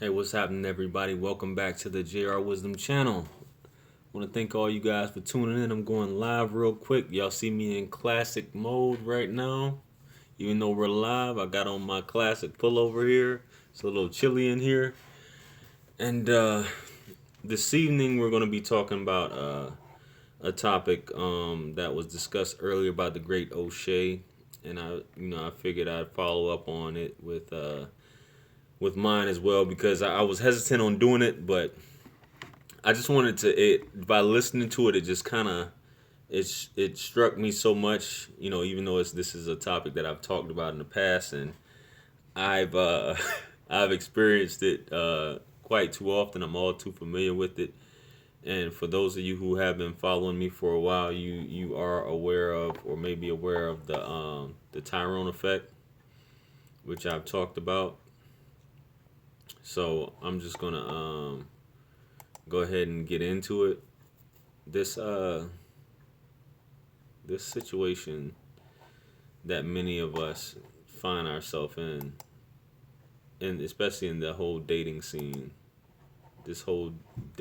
Hey, what's happening, everybody? Welcome back to the JR Wisdom channel. I want to thank all you guys for tuning in. I'm going live real quick. Y'all see me in classic mode right now. Even though we're live, I got on my classic pullover here. It's a little chilly in here. And this evening, we're going to be talking about a topic that was discussed earlier by the great O'Shea. And I figured I'd follow up on it with mine as well because I was hesitant on doing it, but I just wanted to it by listening to it. It just kind of it struck me so much, even though this is a topic that I've talked about in the past, and I've I've experienced it quite too often. I'm all too familiar with it. And for those of you who have been following me for a while, you are aware of, or maybe aware of, the Tyrone effect, which I've talked about. So I'm just gonna go ahead and get into it. This this situation that many of us find ourselves in, and especially in the whole dating scene, this whole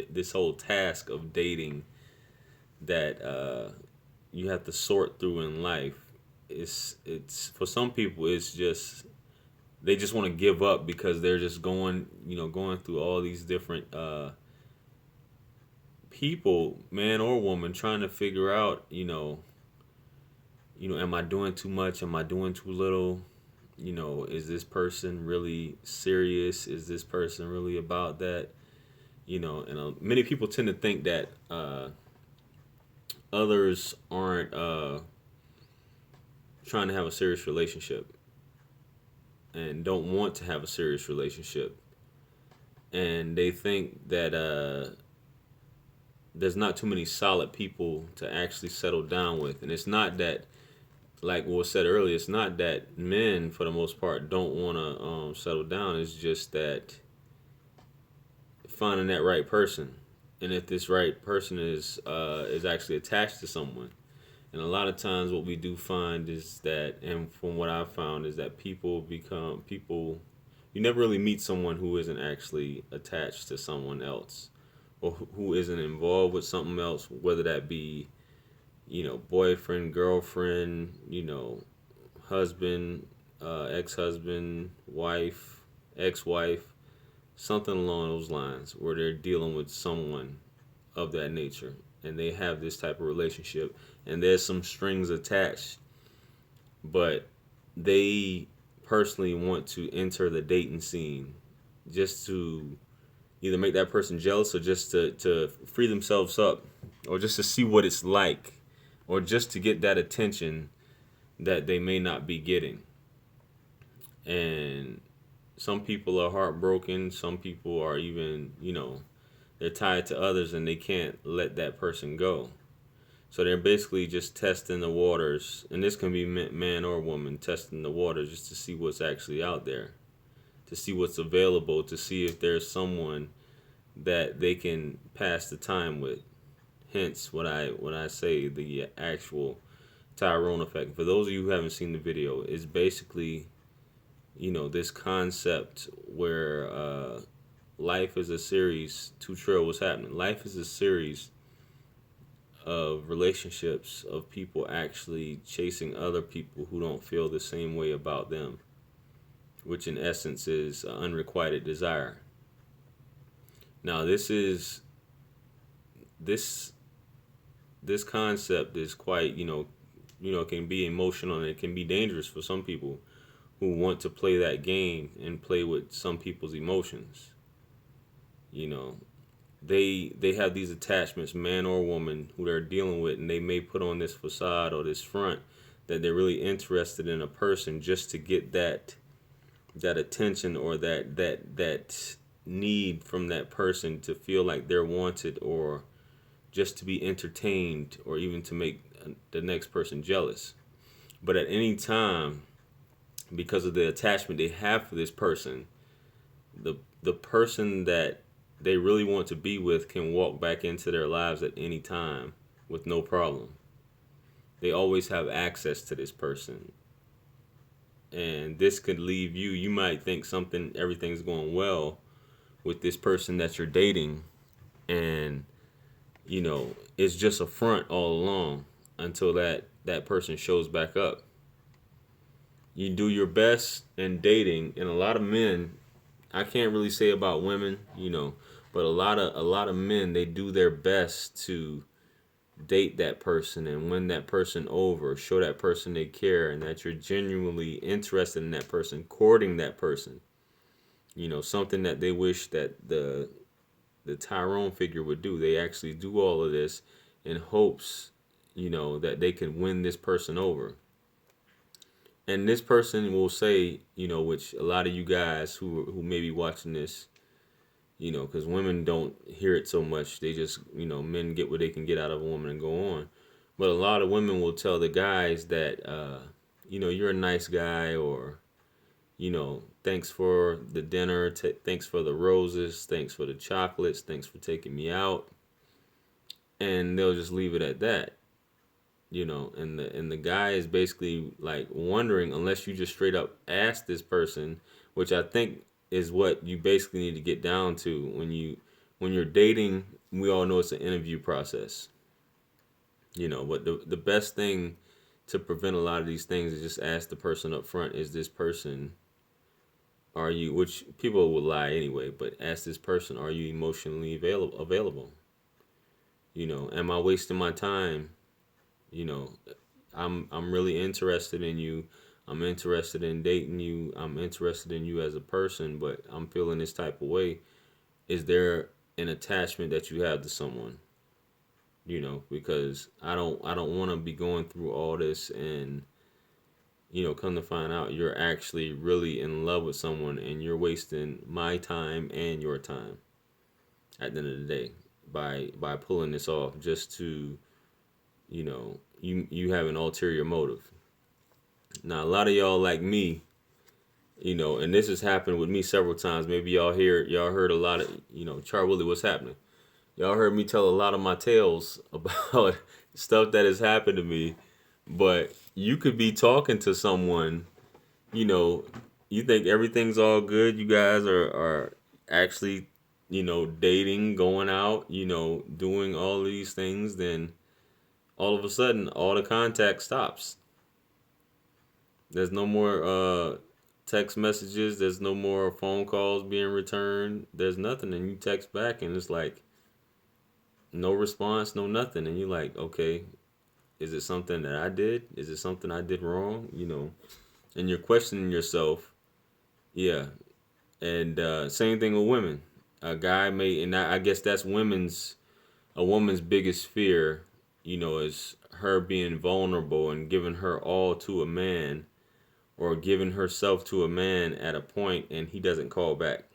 this whole task of dating that you have to sort through in life. It's for some people it's just they just want to give up because they're just going through all these different people, man or woman, trying to figure out, am I doing too much? Am I doing too little? Is this person really serious? Is this person really about that? And many people tend to think that others aren't trying to have a serious relationship and don't want to have a serious relationship. And they think that there's not too many solid people to actually settle down with. And it's not that, like what was said earlier, it's not that men, for the most part, don't want to settle down. It's just that finding that right person, and if this right person is actually attached to someone. And a lot of times, what we do find is that, and from what I've found, is that people become people. You never really meet someone who isn't actually attached to someone else, or who isn't involved with something else, whether that be boyfriend, girlfriend, husband, ex-husband, wife, ex-wife, something along those lines, where they're dealing with someone of that nature, and they have this type of relationship, and there's some strings attached, but they personally want to enter the dating scene just to either make that person jealous, or just to free themselves up, or just to see what it's like, or just to get that attention that they may not be getting. And some people are heartbroken. Some people are even, they're tied to others and they can't let that person go. So they're basically just testing the waters. And this can be man or woman, testing the waters just to see what's actually out there, to see what's available, to see if there's someone that they can pass the time with. Hence, when I say the actual Tyrone effect. For those of you who haven't seen the video, is basically, this concept where life is a series. To trail what's happening. Life is a series of relationships of people actually chasing other people who don't feel the same way about them, which in essence is unrequited desire. Now, this concept is quite, can be emotional, and it can be dangerous for some people who want to play that game and play with some people's emotions. You know, they have these attachments, man or woman, who they're dealing with, and they may put on this facade or this front that they're really interested in a person just to get that attention, or that need from that person to feel like they're wanted, or just to be entertained, or even to make the next person jealous. But at any time, because of the attachment they have for this person, the person that they really want to be with can walk back into their lives at any time with no problem. They always have access to this person. And this could leave you might think everything's going well, with this person that you're dating, and it's just a front all along until that person shows back up. You do your best in dating, and a lot of men, I can't really say about women, but a lot of men, they do their best to date that person and win that person over, show that person they care and that you're genuinely interested in that person, courting that person. Something that they wish that the Tyrone figure would do. They actually do all of this in hopes, that they can win this person over. And this person will say, which a lot of you guys who may be watching this, because women don't hear it so much. They just, men get what they can get out of a woman and go on. But a lot of women will tell the guys that, you're a nice guy, or, thanks for the dinner, thanks for the roses, thanks for the chocolates, thanks for taking me out. And they'll just leave it at that. And the guy is basically like wondering, unless you just straight up ask this person, which I think is what you basically need to get down to when you're dating. We all know it's an interview process, but the best thing to prevent a lot of these things is just ask the person up front, is this person, are you, which people will lie anyway, but ask this person, are you emotionally available? Am I wasting my time? you know I'm really interested in you. I'm interested in dating you. I'm interested in you as a person, but I'm feeling this type of way. Is there an attachment that you have to someone? Because I don't want to be going through all this, and come to find out you're actually really in love with someone and you're wasting my time and your time at the end of the day by pulling this off just to, you have an ulterior motive. Now, a lot of y'all like me, and this has happened with me several times. Maybe y'all heard a lot of, Char Willie, what's happening? Y'all heard me tell a lot of my tales about stuff that has happened to me. But you could be talking to someone, you know, you think everything's all good. You guys are actually, dating, going out, doing all of these things. Then all of a sudden, all the contact stops. There's no more text messages. There's no more phone calls being returned. There's nothing. And you text back and it's like no response, no nothing. And you're like, okay, is it something that I did? Is it something I did wrong? And you're questioning yourself. Yeah. And same thing with women. A guy may, and I guess that's a woman's biggest fear, is her being vulnerable and giving her all to a man, or giving herself to a man at a point and he doesn't call back.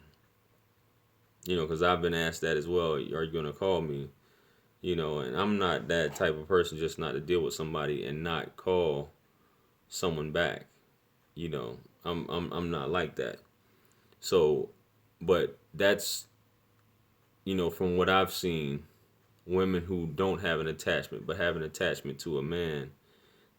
Because I've been asked that as well. Are you going to call me? And I'm not that type of person, just not to deal with somebody and not call someone back. I'm not like that. So, but that's, from what I've seen, women who don't have an attachment but have an attachment to a man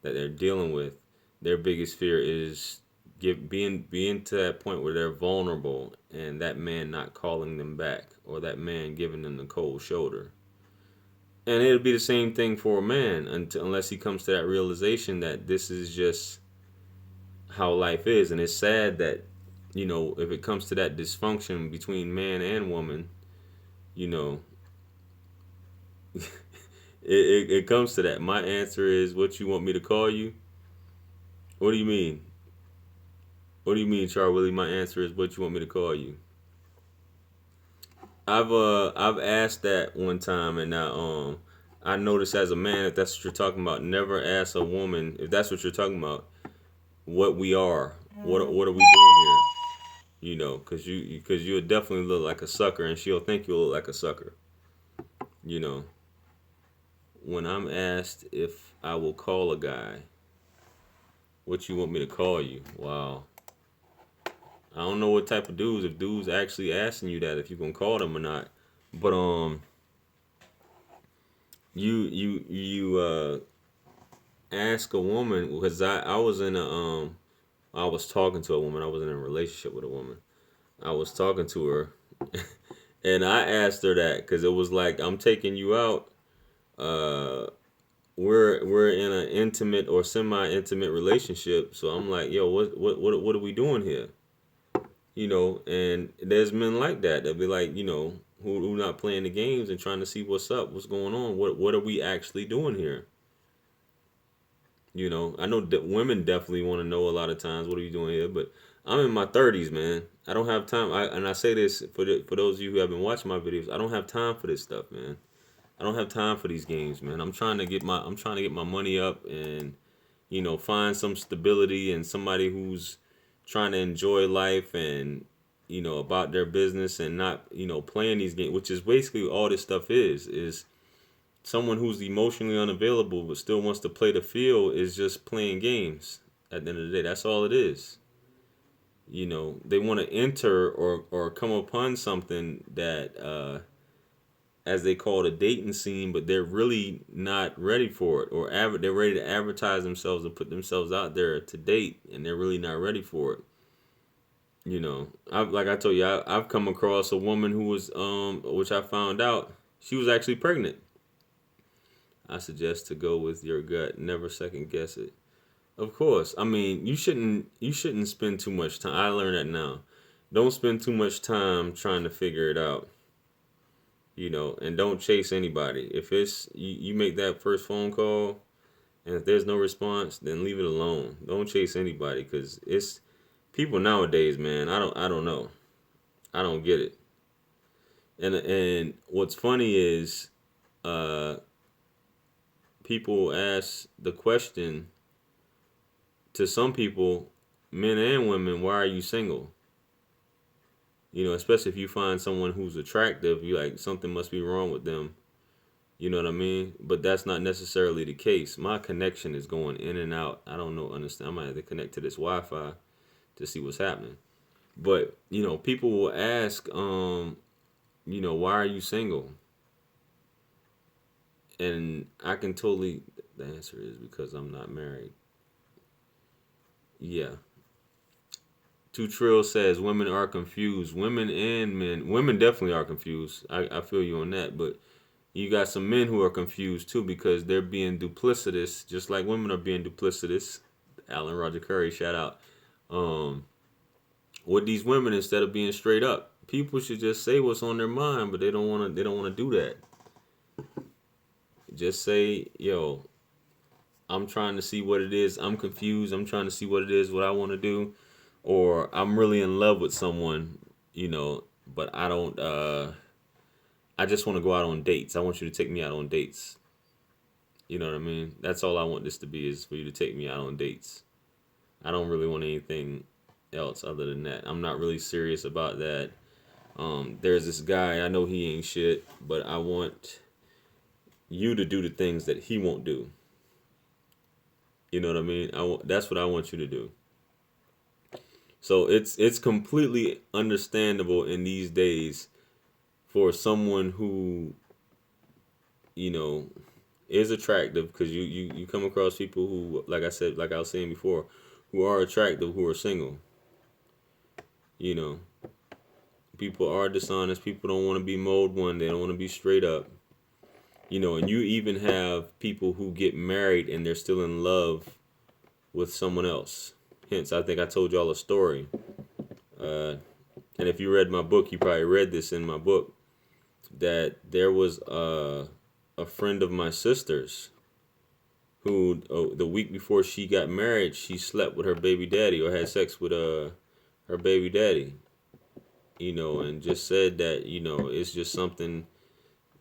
that they're dealing with, their biggest fear is being to that point where they're vulnerable and that man not calling them back, or that man giving them the cold shoulder. And it'll be the same thing for a man unless he comes to that realization that this is just how life is. And it's sad that, if it comes to that dysfunction between man and woman, you know, it comes to that. My answer is, what you want me to call you? What do you mean? What do you mean, Char Willie? My answer is, what you want me to call you? I've asked that one time, and I noticed as a man, if that's what you're talking about, never ask a woman, if that's what you're talking about, what we are. What are we doing here? Because you'll definitely look like a sucker, and she'll think you'll look like a sucker. You know, when I'm asked if I will call a guy, what you want me to call you? Wow. I don't know what type of dudes, if dudes actually asking you that, if you gonna call them or not. But you ask a woman, because I was in I was talking to a woman. I wasn't in a relationship with a woman. I was talking to her, And I asked her that because it was like, I'm taking you out. Uh, we're in an intimate or semi-intimate relationship. So I'm like, yo, what are we doing here? And there's men like that. They'll be like, who not playing the games and trying to see what's up, what's going on, what are we actually doing here? I know that women definitely want to know a lot of times, what are you doing here? But I'm in my 30s, man. I don't have time. And I say this for those of you who have been watching my videos. I don't have time for this stuff, man. I don't have time for these games, man. I'm trying to get my money up and find some stability and somebody who's trying to enjoy life and about their business and not playing these games, which is basically all this stuff is someone who's emotionally unavailable but still wants to play the field is just playing games. At the end of the day, that's all it is. They want to enter or come upon something that as they call it, a dating scene, but they're really not ready for it, or they're ready to advertise themselves and put themselves out there to date, and they're really not ready for it. Like I told you, I've come across a woman who was, which I found out she was actually pregnant. I suggest to go with your gut, never second guess it. Of course, I mean you shouldn't spend too much time. I learned that now. Don't spend too much time trying to figure it out. And don't chase anybody. If you make that first phone call and if there's no response, then leave it alone. Don't chase anybody because it's people nowadays, man. I don't know. I don't get it. And what's funny is uh people ask the question to some people, men and women, why are you single? Especially if you find someone who's attractive, you like something must be wrong with them. You know what I mean? But that's not necessarily the case. My connection is going in and out. I don't know, understand. I might have to connect to this Wi-Fi to see what's happening. But, people will ask, why are you single? And I can totally, the answer is because I'm not married. Yeah. Two Trill says women are confused. Women and men, women definitely are confused. I feel you on that. But you got some men who are confused too because they're being duplicitous, just like women are being duplicitous. Alan Roger Curry, shout out. Um, with these women, instead of being straight up, people should just say what's on their mind, but they don't want to. They don't want to do that. Just say, "Yo, I'm trying to see what it is. I'm confused. I'm trying to see what it is, what I want to do, or I'm really in love with someone, but I don't. I just want to go out on dates. I want you to take me out on dates. You know what I mean? That's all I want this to be is for you to take me out on dates. I don't really want anything else other than that. I'm not really serious about that. There's this guy, I know he ain't shit, but I want you to do the things that he won't do. You know what I mean? That's what I want you to do. So it's completely understandable in these days for someone who, you know, is attractive because you come across people who, like I said, like I was saying before, who are attractive, who are single. You know, people are dishonest. People don't want to be mode one. They don't want to be straight up. And you even have people who get married and they're still in love with someone else. Hence, I think I told y'all a story. Uh, and if you read my book, you probably read this in my book, that there was a friend of my sister's who, the week before she got married, she slept with her baby daddy or had sex with her baby daddy. And just said that, it's just something,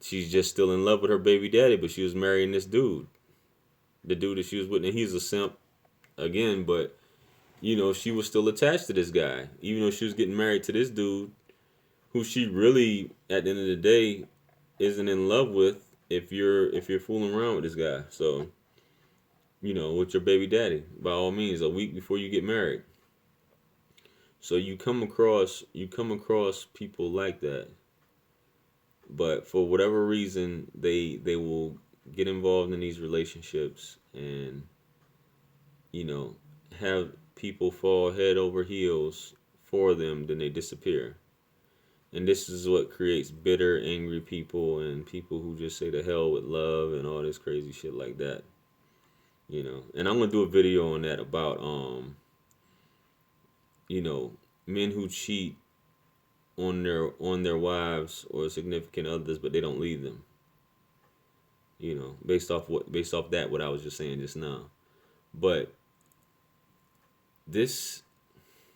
she's just still in love with her baby daddy, but she was marrying this dude. The dude that she was with, and he's a simp again, but, she was still attached to this guy, even though she was getting married to this dude who she really, at the end of the day, isn't in love with if you're fooling around with this guy. So, with your baby daddy, by all means, a week before you get married. So you come across people like that, but for whatever reason, they will get involved in these relationships and you know have people fall head over heels for them, then they disappear. And this is what creates bitter, angry people and people who just say the hell with love and all this crazy shit like that. And I'm gonna do a video on that about you know, men who cheat on their wives or significant others, but they don't leave them. Based off what I was just saying just now. But this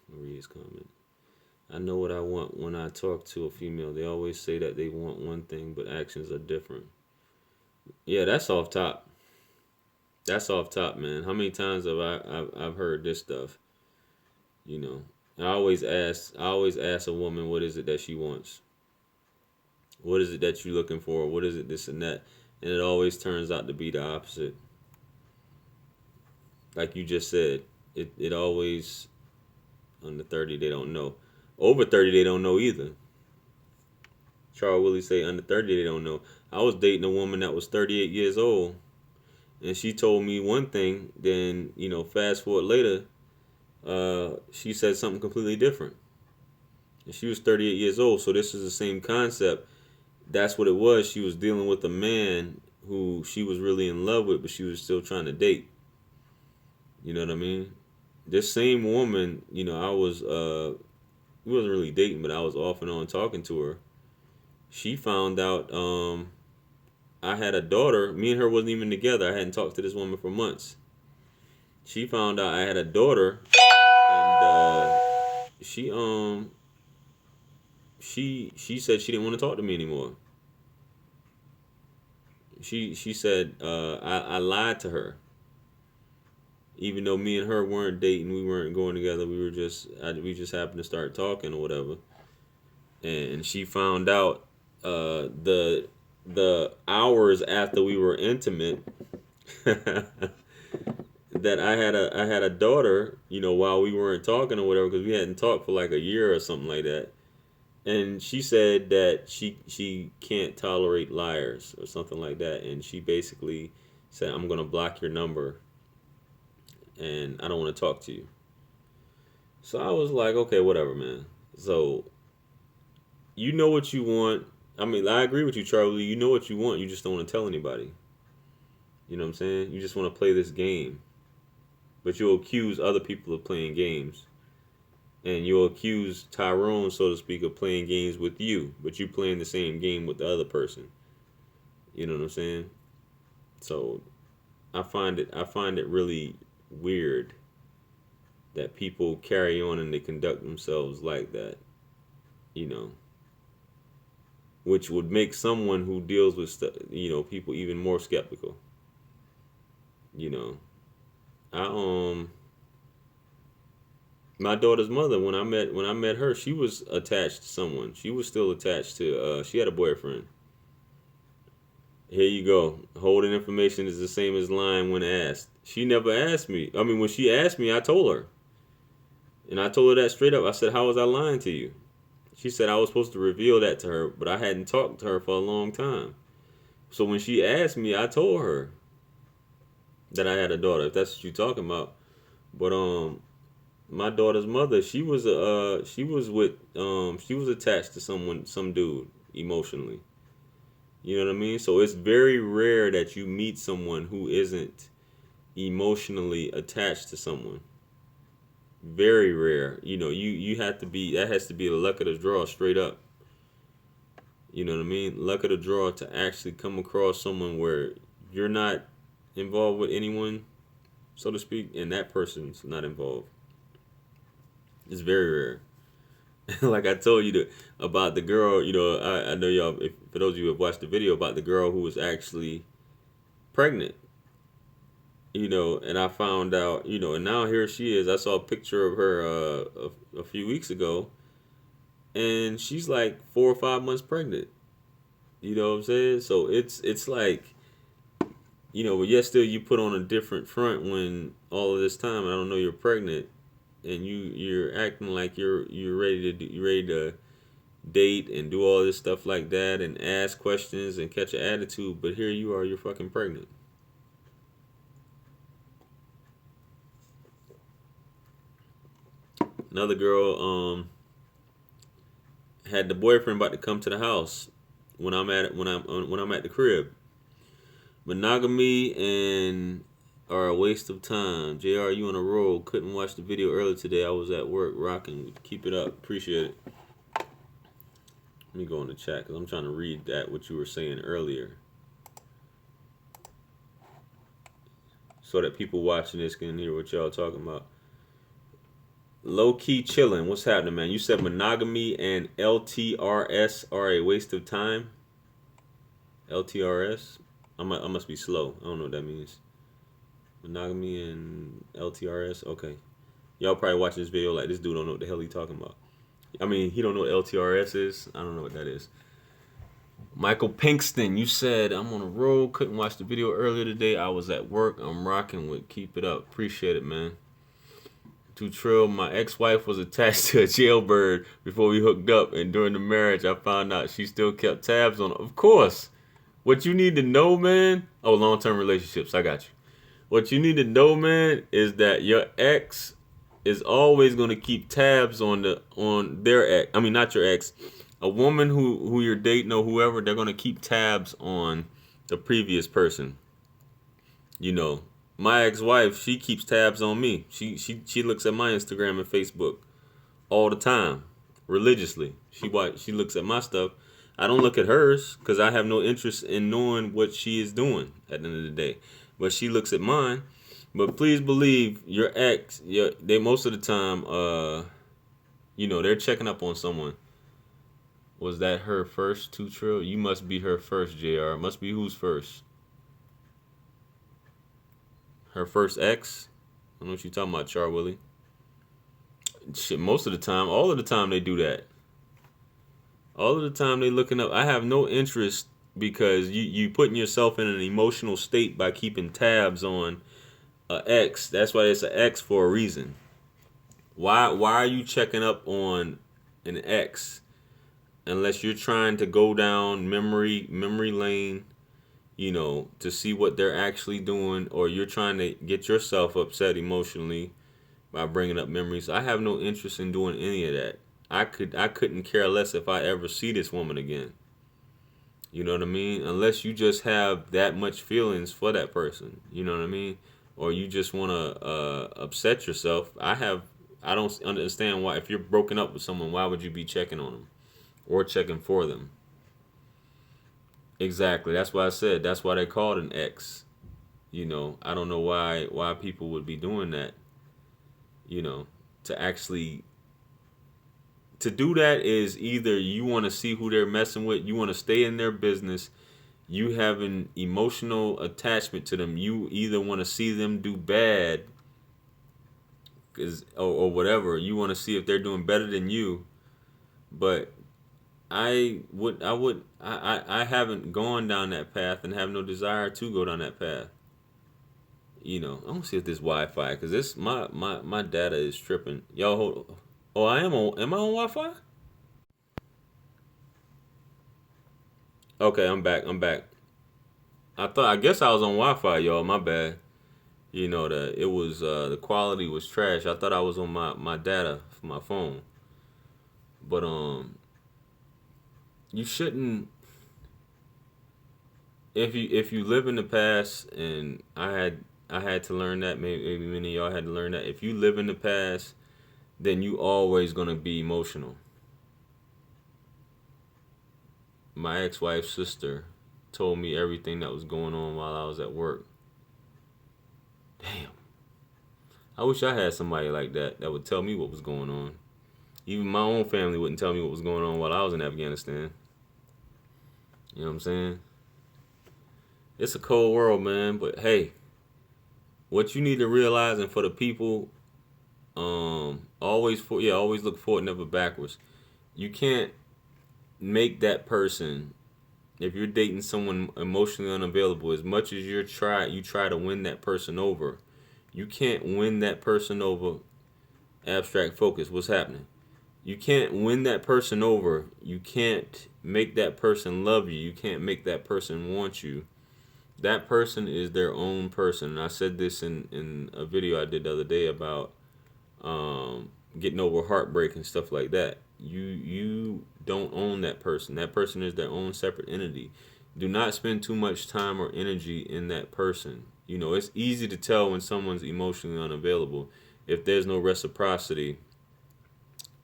Maria's comment. I know what I want when I talk to a female. They always say that they want one thing, but actions are different. Yeah, that's off top. That's off top, man. How many times have I've heard this stuff? You know, I always ask a woman what is it that she wants. What is it that you're looking for? What is it this and that? And it always turns out to be the opposite. Like you just said, it always under 30 they don't know. Over 30 they don't know either. Charles Willie say under 30 they don't know. I was dating a woman that was 38 years old, and she told me one thing. Then fast forward later, she said something completely different. And she was 38 years old, so this is the same concept. That's what it was. She was dealing with a man who she was really in love with, but she was still trying to date. You know what I mean? This same woman, I was we wasn't really dating, but I was off and on talking to her. She found out I had a daughter. Me and her wasn't even together. I hadn't talked to this woman for months. She found out I had a daughter, and she said she didn't want to talk to me anymore. She said I lied to her, even though me and her weren't dating, we weren't going together. We just happened to start talking or whatever. And she found out the hours after we were intimate that I had a daughter, while we weren't talking or whatever, because we hadn't talked for like a year or something like that. And she said that she can't tolerate liars or something like that, and she basically said, "I'm gonna block your number, and I don't want to talk to you." So I was like, "Okay, whatever, man." So you know what you want. I mean, I agree with you, Charlie. You know what you want. You just don't want to tell anybody. You know what I'm saying? You just want to play this game. But you'll accuse other people of playing games. And you'll accuse Tyrone, so to speak, of playing games with you. But you playing the same game with the other person. You know what I'm saying? So I find it really weird that people carry on and they conduct themselves like that. You know, which would make someone who deals with people even more skeptical. You know, I my daughter's mother, when I met her, she was attached to someone. She was still attached to she had a boyfriend. Here you go. Holding information is the same as lying when asked. She never asked me. I mean, when she asked me, I told her. And I told her that straight up. I said, "How was I lying to you?" She said I was supposed to reveal that to her, but I hadn't talked to her for a long time. So when she asked me, I told her that I had a daughter, if that's what you're talking about. But my daughter's mother, she was attached to some dude emotionally. You know what I mean? So it's very rare that you meet someone who isn't emotionally attached to someone. Very rare. You have to be, that has to be the luck of the draw straight up. You know what I mean? Luck of the draw to actually come across someone where you're not involved with anyone, so to speak, and that person's not involved. It's very rare. Like I told you about the girl, I know y'all, for those of you who have watched the video about the girl who was actually pregnant, and I found out, and now here she is. I saw a picture of her a few weeks ago, and she's like 4 or 5 months pregnant. You know what I'm saying? So it's like, but yet still you put on a different front when all of this time, and I don't know you're pregnant, and you're acting like you're ready to date and do all this stuff like that and ask questions and catch an attitude, but here you are, you're fucking pregnant. Another girl Had the boyfriend about to come to the house when I'm at the crib. Monogamy and are a waste of time. JR, you on a roll. Couldn't watch the video earlier today. I was at work rocking. Keep it up. Appreciate it. Let me go in the chat because I'm trying to read that what you were saying earlier, so that people watching this can hear what y'all talking about. Low key chilling. What's happening, man? You said monogamy and LTRS are a waste of time. LTRS? I must be slow. I don't know what that means. Monogamy and LTRS. Okay. Y'all probably watching this video like this dude don't know what the hell he talking about. I mean, he don't know what LTRS is. I don't know what that is. Michael Pinkston, you said I'm on a roll. Couldn't watch the video earlier today. I was at work. I'm rocking with. Keep it up. Appreciate it, man. To Trill, my ex-wife was attached to a jailbird before we hooked up, and during the marriage, I found out she still kept tabs on her. Of course. What you need to know, man. Oh, long-term relationships. I got you. What you need to know, man, is that your ex is always going to keep tabs on their ex. I mean, not your ex. A woman who you're dating or whoever, they're going to keep tabs on the previous person. You know, my ex-wife, she keeps tabs on me. She looks at my Instagram and Facebook all the time, religiously. She looks at my stuff. I don't look at hers because I have no interest in knowing what she is doing at the end of the day. But she looks at mine. But please believe your ex, they most of the time, they're checking up on someone. Was that her first, 2 Trill? You must be her first, JR. Must be who's first? Her first ex? I don't know what you're talking about, Char Willie. Shit, most of the time, all of the time they do that. All of the time they looking up. I have no interest because you putting yourself in an emotional state by keeping tabs on an ex. That's why it's an ex for a reason. Why are you checking up on an ex unless you're trying to go down memory lane, to see what they're actually doing, or you're trying to get yourself upset emotionally by bringing up memories? I have no interest in doing any of that. I couldn't care less if I ever see this woman again. You know what I mean? Unless you just have that much feelings for that person. You know what I mean? Or you just want to upset yourself. I don't understand why, if you're broken up with someone, why would you be checking on them or checking for them? Exactly. That's why I said that's why they call it an ex. I don't know why people would be doing that. To do that is either you want to see who they're messing with, you want to stay in their business, you have an emotional attachment to them, you either want to see them do bad or whatever, you want to see if they're doing better than you. But I haven't gone down that path and have no desire to go down that path. I'm gonna see if this Wi-Fi, because this my data is tripping. Y'all hold. Oh, am I on Wi-Fi? Okay, I'm back. I guess I was on Wi-Fi, y'all. My bad. The quality was trash. I thought I was on my data for my phone. But you shouldn't, if you live in the past, and I had to learn that, maybe many of y'all had to learn that. If you live in the past, then you always gonna be emotional. My ex-wife's sister told me everything that was going on while I was at work. Damn. I wish I had somebody like that would tell me what was going on. Even my own family wouldn't tell me what was going on while I was in Afghanistan. You know what I'm saying? It's a cold world, man. But hey, what you need to realize, and for the people, always look forward, never backwards. You can't make that person, if you're dating someone emotionally unavailable, as much as you try to win that person over, you can't win that person over. Abstract focus, what's happening? You can't win that person over. You can't make that person love you. You can't make that person want you. That person is their own person. And I said this in a video I did the other day about getting over heartbreak and stuff like that. You you don't own that person. That person is their own separate entity. Do not spend too much time or energy in that person. It's easy to tell when someone's emotionally unavailable if there's no reciprocity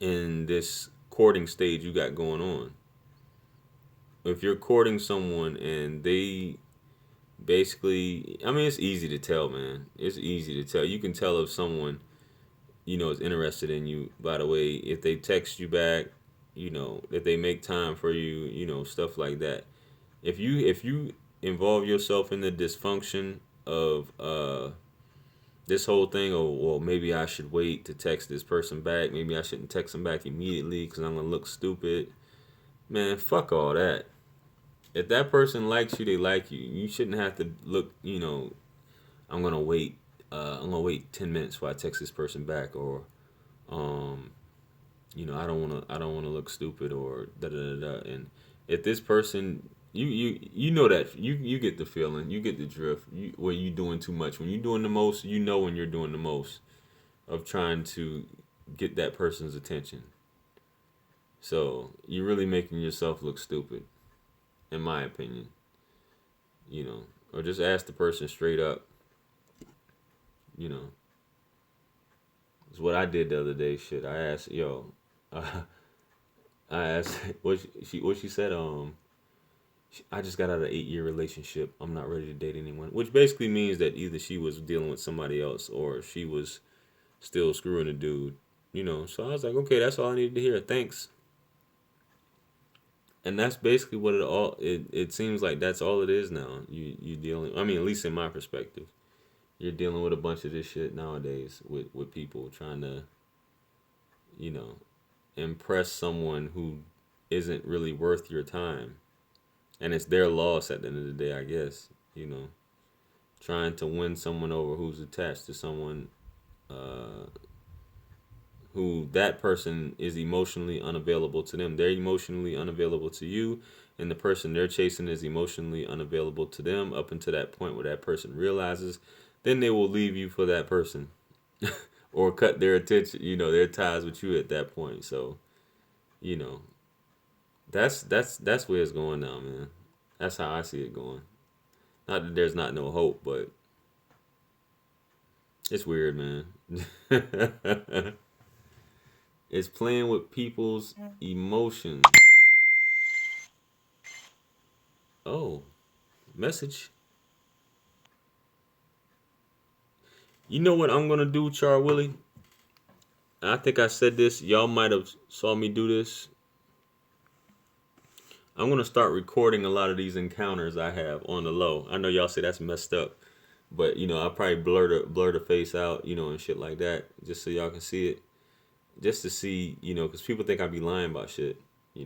in this courting stage you got going on. If you're courting someone and they basically, it's easy to tell, man. It's easy to tell. You can tell if someone, is interested in you, by the way, if they text you back, if they make time for you, stuff like that. If you involve yourself in the dysfunction of this whole thing, or well, maybe I should wait to text this person back. Maybe I shouldn't text them back immediately because I'm gonna look stupid. Man, fuck all that. If that person likes you, they like you. You shouldn't have to look. I'm gonna wait. I'm gonna wait 10 minutes before I text this person back, or, I don't wanna. I don't wanna look stupid, or da da da da. And if this person, you know that you get the feeling, you get the drift. Where you doing too much. When you're doing the most, when you're doing the most of trying to get that person's attention. So you're really making yourself look stupid, in my opinion. Or just ask the person straight up. It's what I did the other day. Shit, I asked, I asked what she said. I just got out of an 8-year relationship. I'm not ready to date anyone, which basically means that either she was dealing with somebody else or she was still screwing a dude. So I was like, okay, that's all I needed to hear. Thanks. And that's basically what it seems like. That's all it is now. You dealing. At least in my perspective, you're dealing with a bunch of this shit nowadays with people trying to, impress someone who isn't really worth your time, and it's their loss at the end of the day, I guess. Trying to win someone over who's attached to someone, who that person is emotionally unavailable to them. They're emotionally unavailable to you, and the person they're chasing is emotionally unavailable to them up until that point where that person realizes. Then they will leave you for that person or cut their attention, their ties with you at that point. So, that's where it's going now, man. That's how I see it going. Not that there's not no hope, but it's weird, man. It's playing with people's emotions. Oh, message. You know what I'm gonna do, Char Willie? I think I said this. Y'all might have saw me do this. I'm gonna start recording a lot of these encounters I have on the low. I know y'all say that's messed up, but I'll probably blur the face out, and shit like that, just so y'all can see it. Just to see, because people think I be lying about shit, They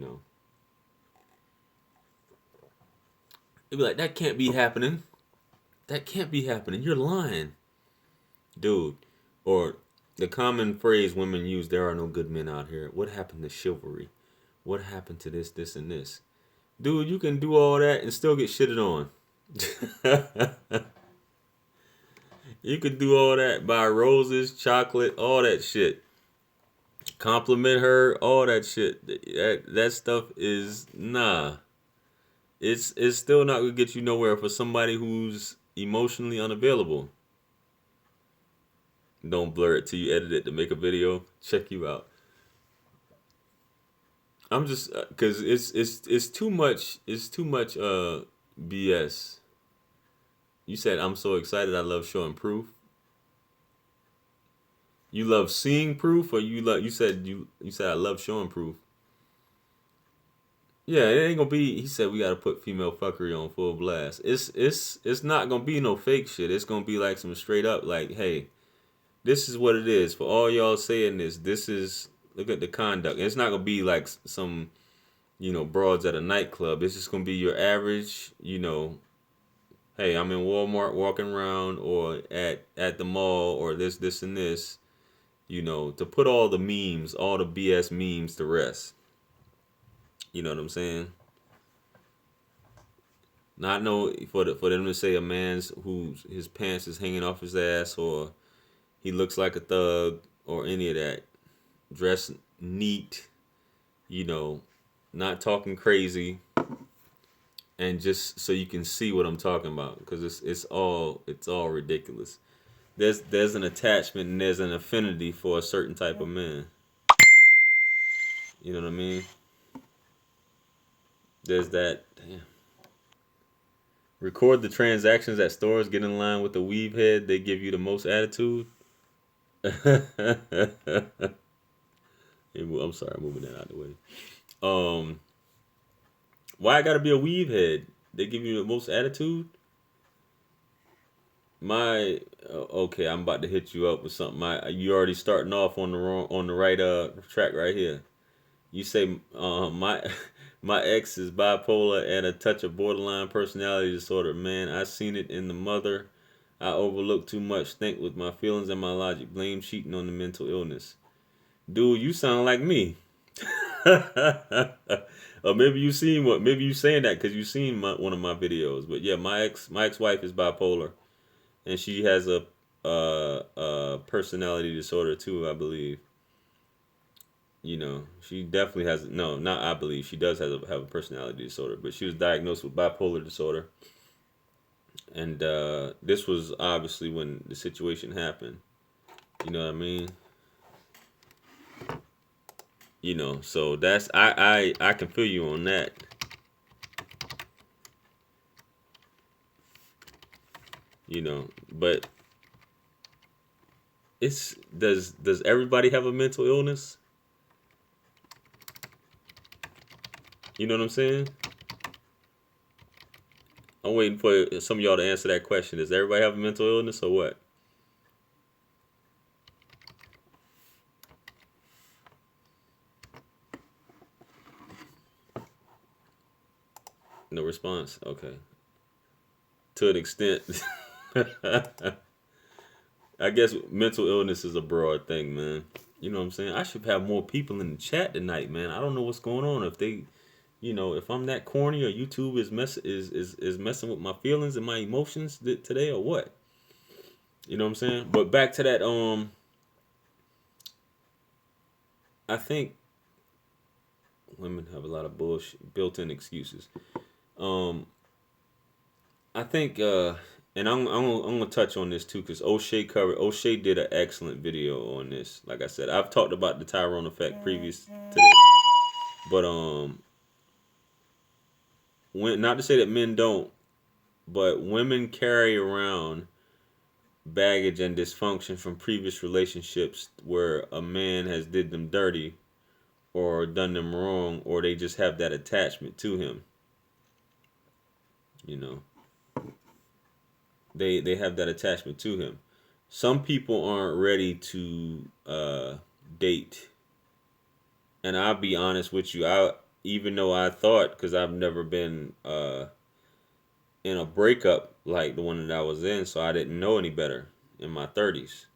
be like, that can't be happening. That can't be happening. You're lying. Dude. Or the common phrase women use, there are no good men out here. What happened to chivalry? What happened to this, and this? Dude, you can do all that and still get shitted on. You could do all that, buy roses, chocolate, all that shit. Compliment her, all that shit. That stuff is nah. It's still not gonna get you nowhere for somebody who's emotionally unavailable. Don't blur it till you edit it to make a video. Check you out. I'm just because it's too much. It's too much BS. You said I'm so excited. I love showing proof. You love seeing proof, or you said I love showing proof. Yeah, it ain't gonna be. He said we gotta put female fuckery on full blast. It's not gonna be no fake shit. It's gonna be like some straight up like, hey, this is what it is. For all y'all saying this, this is look at the conduct. It's not gonna be like some, broads at a nightclub. It's just gonna be your average, hey, I'm in Walmart walking around, or at the mall, or this and this, to put all the memes, all the BS memes to rest. You know what I'm saying? Not no for them to say a man's whose his pants is hanging off his ass, or he looks like a thug, or any of that. Dress neat, not talking crazy, and just so you can see what I'm talking about, because it's all ridiculous. There's an attachment and there's an affinity for a certain type of man. You know what I mean? There's that. Damn. Record the transactions at stores. Get in line with the weave head. They give you the most attitude. I'm sorry, I'm moving that out of the way. Um, why I gotta be a weave head? They give you the most attitude. Okay, I'm about to hit you up with something. You already starting off on the right track right here. You say my my ex is bipolar and a touch of borderline personality disorder. Man, I seen it in the mother. I overlook too much. Think with my feelings and my logic. Blame cheating on the mental illness. Dude, you sound like me. Or maybe you seen what? Maybe you saying that because you seen one of my videos. But yeah, my ex wife is bipolar, and she has a personality disorder too, I believe. She definitely has, no, not I believe, she does have a personality disorder, but she was diagnosed with bipolar disorder, and this was obviously when the situation happened. You know what I mean? So that's I can feel you on that. But it's does everybody have a mental illness? You know what I'm saying? I'm waiting for some of y'all to answer that question. Does everybody have a mental illness or what? No response. Okay. To an extent. I guess mental illness is a broad thing, man. You know what I'm saying? I should have more people in the chat tonight, man. I don't know what's going on. If I'm that corny or YouTube is messing with my feelings and my emotions today or what? You know what I'm saying? But back to that, I think women have a lot of bullshit built-in excuses. Um, I think, and I'm gonna touch on this too, because O'Shea did an excellent video on this. Like I said, I've talked about the Tyrone effect previous to this, but not to say that men don't, but women carry around baggage and dysfunction from previous relationships where a man has did them dirty or done them wrong, or they just have that attachment to him. You know, they have that attachment to him. Some people aren't ready to date, and I'll be honest with you. Even though I thought, because I've never been in a breakup like the one that I was in, so I didn't know any better in my 30s.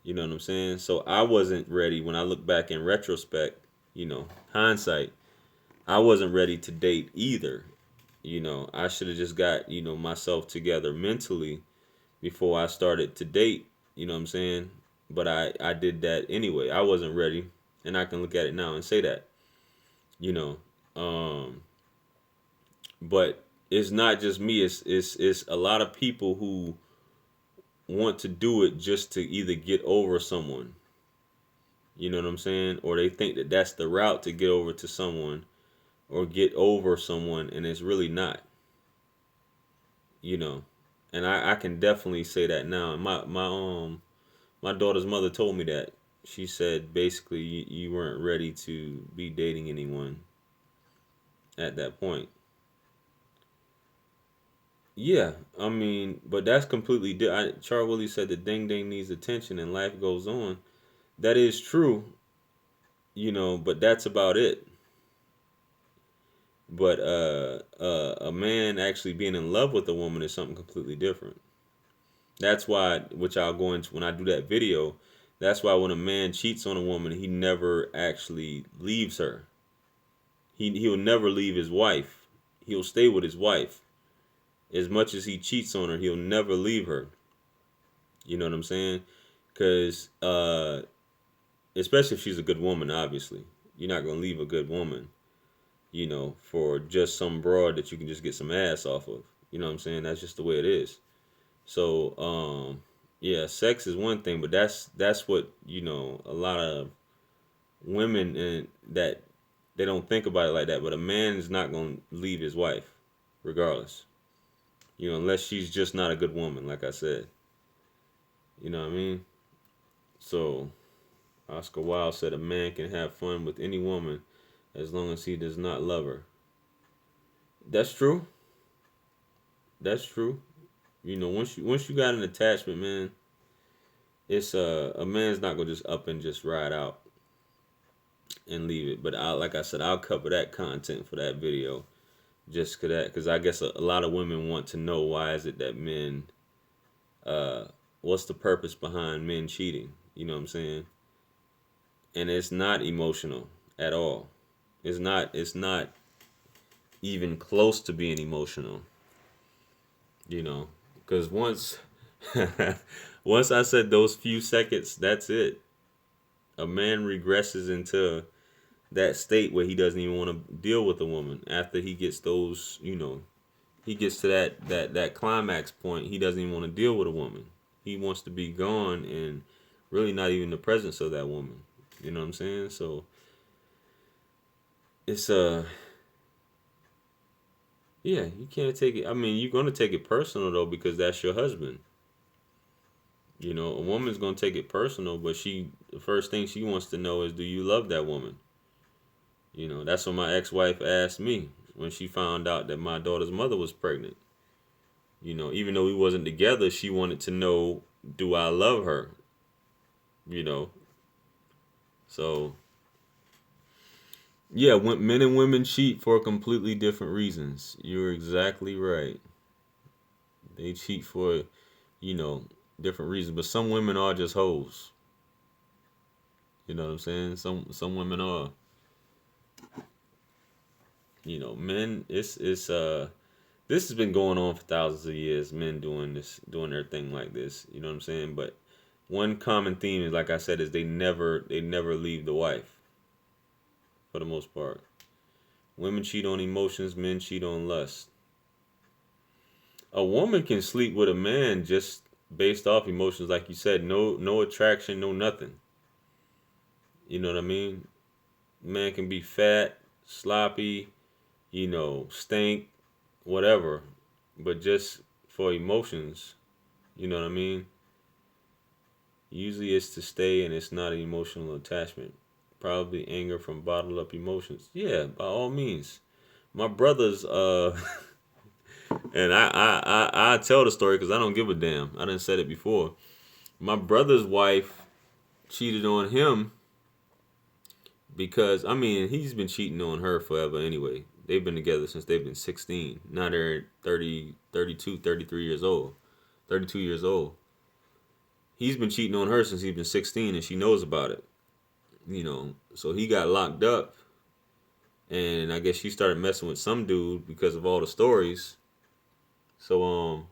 You know what I'm saying? So I wasn't ready. When I look back in retrospect, hindsight, I wasn't ready to date either. I should have just got, myself together mentally before I started to date. You know what I'm saying? But I did that anyway. I wasn't ready, and I can look at it now and say that. You know, um, but it's not just me. It's a lot of people who want to do it just to either get over someone. You know what I'm saying? Or they think that that's the route to get over to someone or get over someone, and it's really not. You know, and I can definitely say that now. And my daughter's mother told me that. She said basically you weren't ready to be dating anyone at that point. Yeah, I mean, but that's completely different. Charles Willie said the ding ding needs attention and life goes on. That is true, but that's about it. But a man actually being in love with a woman is something completely different. That's why, which I'll go into when I do that video. That's why when a man cheats on a woman, he never actually leaves her. He'll never leave his wife. He'll stay with his wife. As much as he cheats on her, he'll never leave her. You know what I'm saying? Because especially if she's a good woman, obviously you're not gonna leave a good woman. for just some broad that you can just get some ass off of. You know what I'm saying? That's just the way it is. So, yeah, sex is one thing, but that's what, a lot of women and that they don't think about it like that, but a man is not going to leave his wife regardless. Unless she's just not a good woman, like I said. You know what I mean? So, Oscar Wilde said a man can have fun with any woman as long as he does not love her. That's true. That's true. Once you got an attachment, man, it's a man's not gonna just up and just ride out and leave it. But like I said, I'll cover that content for that video just because I guess a lot of women want to know why is it that men, uh, what's the purpose behind men cheating? You know what I'm saying? And it's not emotional at all. It's not. It's not even close to being emotional. Because once, once I said those few seconds, that's it. A man regresses into that state where he doesn't even want to deal with a woman after he gets those, he gets to that climax point. He doesn't even want to deal with a woman. He wants to be gone and really not even the presence of that woman. You know what I'm saying? So it's yeah, you can't take it. I mean, you're gonna take it personal though because that's your husband. A woman's gonna take it personal, but the first thing she wants to know is, do you love that woman? That's what my ex-wife asked me when she found out that my daughter's mother was pregnant. Even though we wasn't together, she wanted to know, do I love her? You know. So yeah, when men and women cheat for completely different reasons. You're exactly right. They cheat for, you know, different reasons, but some women are just hoes. You know what I'm saying? Some women are. Men. It's this has been going on for thousands of years. Men doing their thing like this. You know what I'm saying? But one common theme is, like I said, is they never leave the wife for the most part. Women cheat on emotions. Men cheat on lust. A woman can sleep with a man just based off emotions, like you said. No attraction, no nothing. You know what I mean? Man can be fat, sloppy, stink, whatever, but just for emotions, you know what I mean? Usually it's to stay and it's not an emotional attachment. Probably anger from bottled up emotions. Yeah, by all means. My brothers, and I tell the story because I don't give a damn. I done said it before. My brother's wife cheated on him because, I mean, he's been cheating on her forever anyway. They've been together since they've been 16. Now they're 30, 32, 33 years old. 32 years old. He's been cheating on her since he's been 16 and she knows about it. So he got locked up and I guess she started messing with some dude because of all the stories. So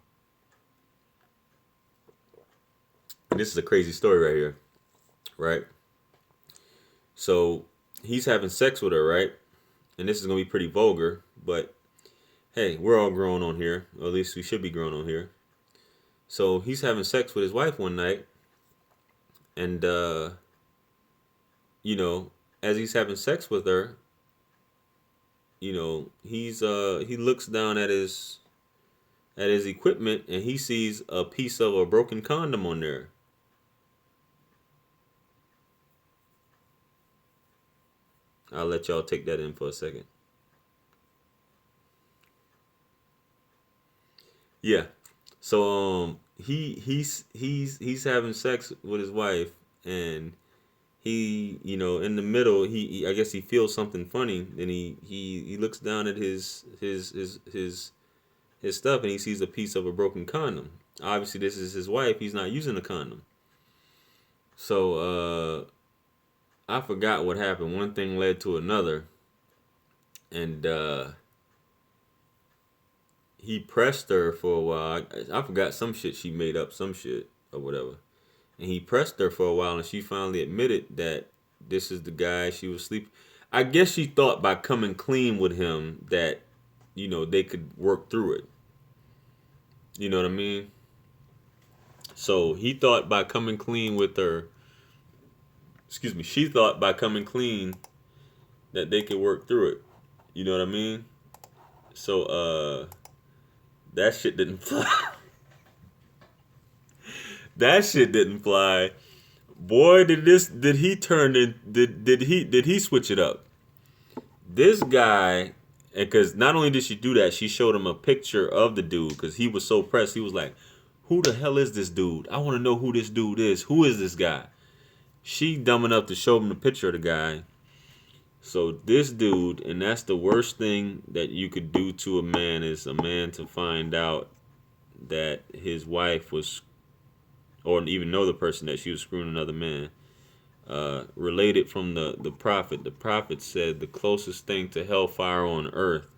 this is a crazy story right here, right? So he's having sex with her, right? And this is gonna be pretty vulgar, but hey, we're all grown on here, or at least we should be grown on here. So he's having sex with his wife one night, and as he's having sex with her, he looks down at his equipment and he sees a piece of a broken condom on there. I'll let y'all take that in for a second. Yeah. So he's having sex with his wife and he in the middle I guess he feels something funny. Then he looks down at his stuff and he sees a piece of a broken condom. Obviously this is his wife. He's not using a condom. So I forgot what happened. One thing led to another, and he pressed her for a while. I forgot some shit she made up, some shit or whatever. And he pressed her for a while, and she finally admitted that this is the guy she was sleeping. I guess she thought by coming clean with him that, they could work through it. You know what I mean? So he thought by coming clean with her, excuse me, she thought by coming clean that they could work through it. You know what I mean? So that shit didn't fly. That shit didn't fly. Boy, did he turn in did he switch it up? This guy, because not only did she do that, she showed him a picture of the dude because he was so pressed. He was like, "Who the hell is this dude? I want to know who this dude is. Who is this guy?" She dumb enough to show him the picture of the guy. So this dude, and that's the worst thing that you could do to a man, is a man to find out that his wife was, or even know the person that she was screwing another man. Related from the prophet. The prophet said the closest thing to hellfire on earth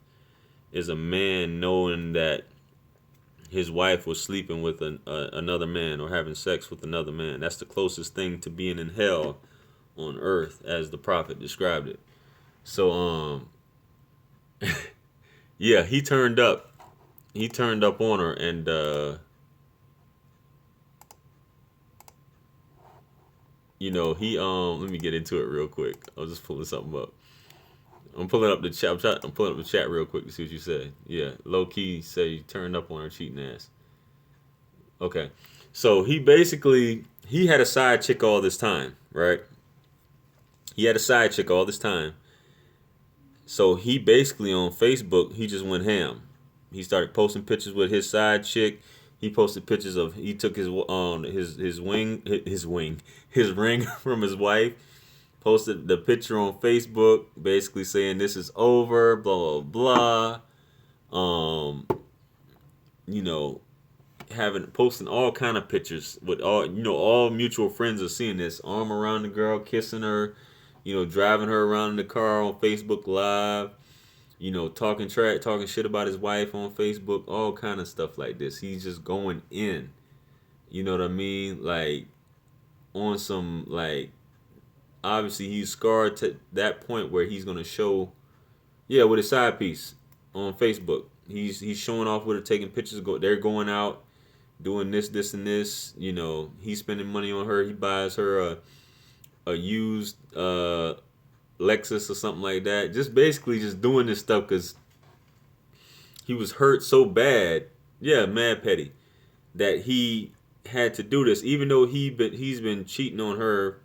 is a man knowing that his wife was sleeping with another man or having sex with another man. That's the closest thing to being in hell on earth, as the prophet described it. So yeah, he turned up. He turned up on her, and he let me get into it real quick. I was just pulling something up. I'm pulling up the chat. I'm pulling up the chat real quick to see what you say. Yeah, low key say you turned up on her cheating ass. Okay, so he had a side chick all this time, right? He had a side chick all this time. So he basically on Facebook, he just went ham. He started posting pictures with his side chick. He posted pictures of, he took his ring from his wife. Posted the picture on Facebook, basically saying this is over, blah blah blah. You know, posting all kind of pictures with all mutual friends are seeing this, arm around the girl, kissing her, driving her around in the car on Facebook Live, talking shit about his wife on Facebook, all kind of stuff like this. He's just going in. You know what I mean? Like on some, like, obviously he's scarred to that point where he's gonna show, yeah, with his side piece on Facebook. He's showing off with her, taking pictures. They're going out, doing this, and this. He's spending money on her. He buys her a used Lexus or something like that. Just basically just doing this stuff because he was hurt so bad. Yeah, mad petty that he had to do this, even though he's been cheating on her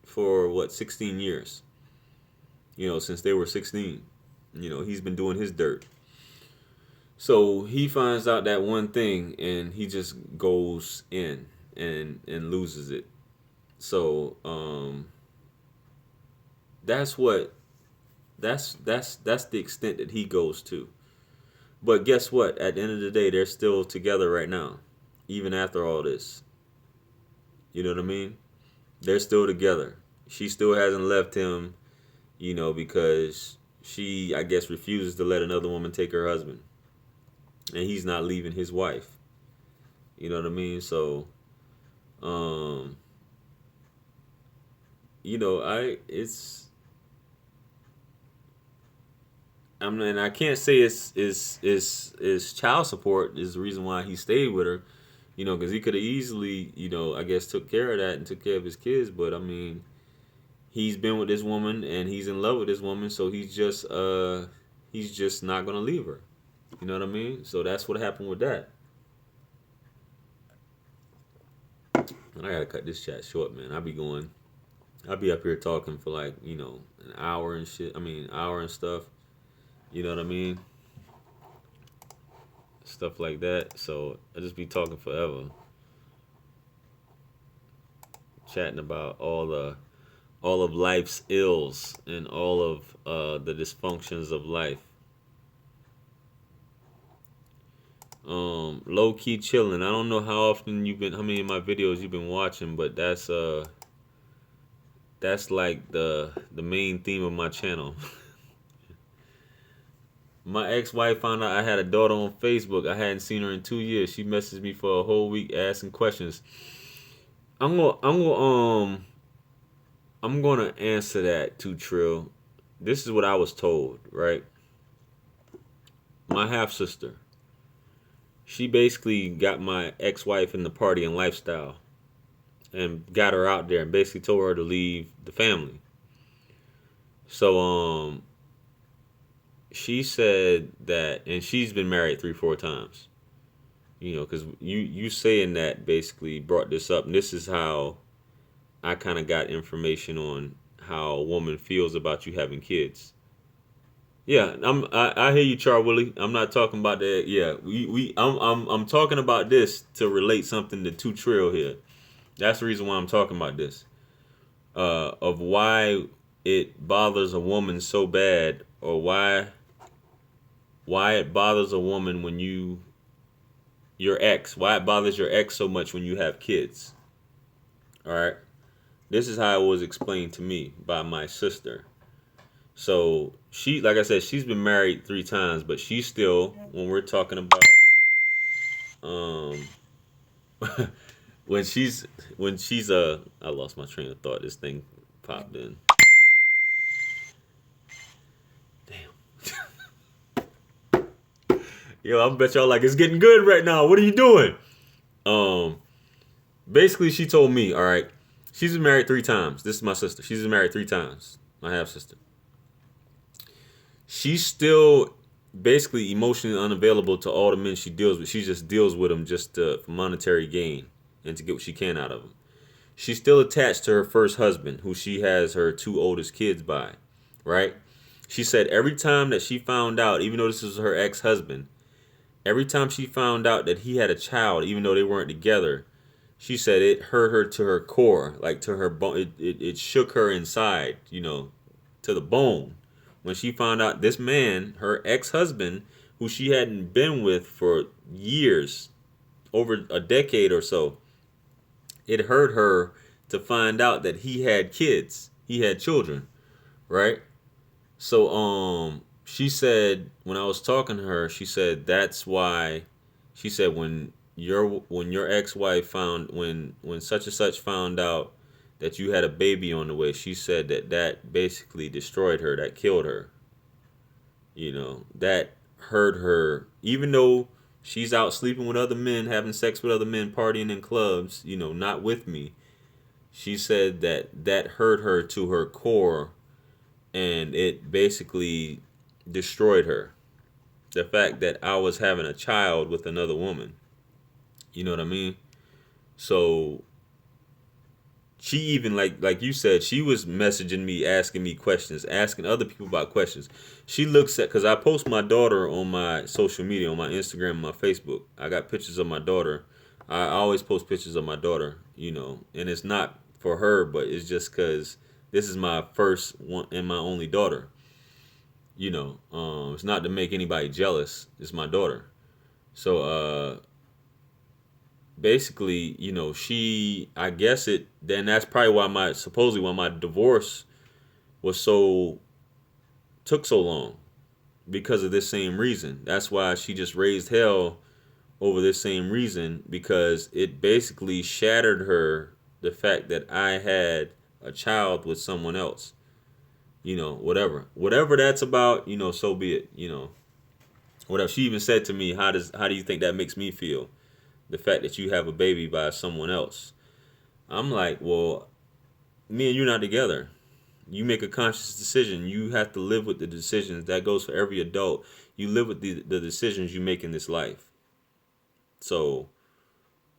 for what, 16 years. Since they were 16. He's been doing his dirt. So he finds out that one thing and he just goes in and loses it. So that's the extent that he goes to. But guess what? At the end of the day, they're still together right now, even after all this. You know what I mean? They're still together. She still hasn't left him, because she, I guess, refuses to let another woman take her husband. And he's not leaving his wife. You know what I mean? So, I can't say it's child support is the reason why he stayed with her, because he could have easily, I guess, took care of that and took care of his kids. But I mean, he's been with this woman and he's in love with this woman, so he's just not gonna leave her. You know what I mean? So that's what happened with that. And I gotta cut this chat short, man. I'll be up here talking for like, an hour and shit. I mean, hour and stuff. You know what I mean? Stuff like that. So I just be talking forever. Chatting about all of life's ills and all of the dysfunctions of life. Low key chilling. I don't know how many of my videos you've been watching, but that's like the main theme of my channel. My ex-wife found out I had a daughter on Facebook. I hadn't seen her in 2 years. She messaged me for a whole week asking questions. I'm gonna answer that too, Trill. this is what I was told, right? My half sister, she basically got my ex-wife in the partying lifestyle and got her out there and basically told her to leave the family. So she said that, and she's been married 3 4 times. You know, because you saying that basically brought this up, and this is how I kind of got information on how a woman feels about you having kids. Yeah, I hear you, Char Willie. I'm not talking about that. Yeah, I'm talking about this to relate something to Two Trill here. That's the reason why I'm talking about this. Of why it bothers a woman so bad, or why it bothers a woman when why it bothers your ex so much when you have kids. All right, this is how it was explained to me by my sister. So she, like I said, she's been married 3 times, but she still, when we're talking about, um, when she's I lost my train of thought. This thing popped in. Damn. Yo, I bet y'all like it's getting good right now. What are you doing? Um, Basically, she told me, all right, she's been married 3 times. This is my sister. She's been married 3 times. My half sister. She's still basically emotionally unavailable to all the men she deals with. She just deals with them just for monetary gain and to get what she can out of them. She's still attached to her first husband, who she has her 2 oldest kids by, right? She said every time that she found out, even though this was her ex-husband, every time she found out that he had a child, even though they weren't together, she said it hurt her to her core, like to her bone. It shook her inside, to the bone. When she found out this man, her ex-husband, who she hadn't been with for years, over a decade or so, it hurt her to find out that he had kids. He had children, right? So she said when I was talking to her, she said that's why she said when your ex-wife found when such and such found out that you had a baby on the way, she said that basically destroyed her, that killed her. That hurt her even though she's out sleeping with other men, having sex with other men, partying in clubs, not with me. She said that hurt her to her core, and it basically destroyed her. The fact that I was having a child with another woman. You know what I mean? So she even like you said, she was messaging me, asking me questions, asking other people about questions. She looks at, because I post my daughter on my social media, on my Instagram and my Facebook. I got pictures of my daughter. I always post pictures of my daughter, and it's not for her, but it's just because this is my first one and my only daughter. It's not to make anybody jealous. It's my daughter. So basically, I guess then that's probably supposedly why my divorce was took so long, because of this same reason. That's why she just raised hell over this same reason, because it basically shattered her, the fact that I had a child with someone else. Whatever that's about, so be it. Whatever. She even said to me, how do you think that makes me feel, the fact that you have a baby by someone else? I'm like, well, me and you're not together. You make a conscious decision. You have to live with the decisions. That goes for every adult. You live with the decisions you make in this life. So,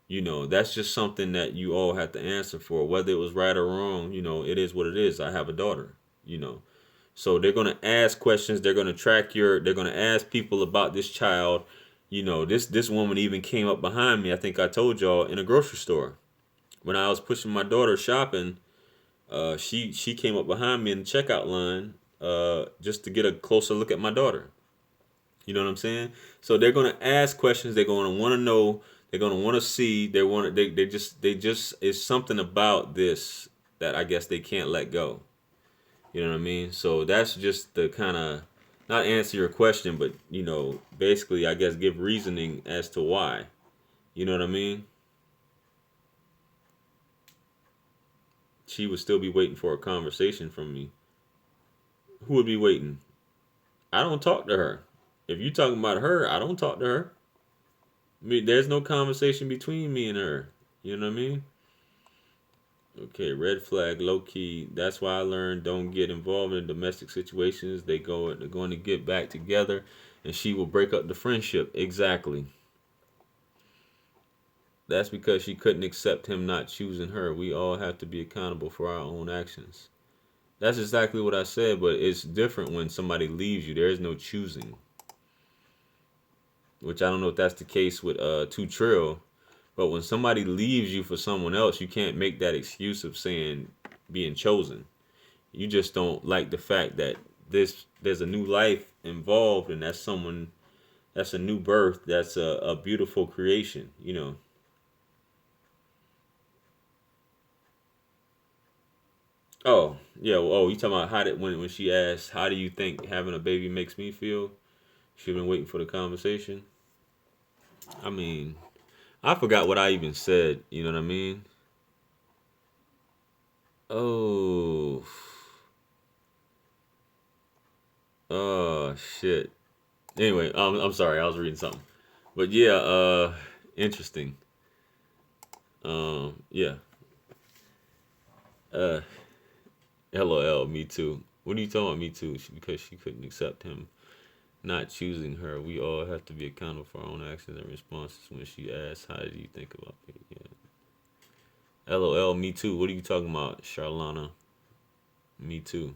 that's just something that you all have to answer for. Whether it was right or wrong, it is what it is. I have a daughter, So they're gonna ask questions. They're gonna They're gonna ask people about this child. This woman even came up behind me. I think I told y'all, in a grocery store when I was pushing my daughter shopping. She came up behind me in the checkout line, just to get a closer look at my daughter. You know what I'm saying? So they're gonna ask questions. They're gonna want to know. They're gonna want to see. They just it's something about this that I guess they can't let go. You know what I mean? So that's just the kind of, not answer your question, but basically I guess give reasoning as to why. You know what I mean? She would still be waiting for a conversation from me. Who would be waiting? I don't talk to her. If you talking about her, I don't talk to her. I mean, there's no conversation between me and her. You know what I mean? Okay, red flag, low key. That's why I learned don't get involved in domestic situations. They're going to get back together, and she will break up the friendship. Exactly. That's because she couldn't accept him not choosing her. We all have to be accountable for our own actions. That's exactly what I said, but it's different when somebody leaves you. There is no choosing. Which I don't know if that's the case with Two Trill, but when somebody leaves you for someone else, you can't make that excuse of saying being chosen. You just don't like the fact that there's a new life involved, and that's a new birth, that's a beautiful creation, you know. Oh yeah, oh, you talking about how did when she asked how do you think having a baby makes me feel? She been waiting for the conversation. I mean, I forgot what I even said. You know what I mean? Oh, oh shit. Anyway, I'm sorry, I was reading something, but yeah, interesting. Yeah, uh, LOL, me too. What are you talking about? Me too? Because she couldn't accept him not choosing her. We all have to be accountable for our own actions and responses. When she asked, "How did you think about me?" Yeah. LOL, me too. What are you talking about, Charlana? Me too.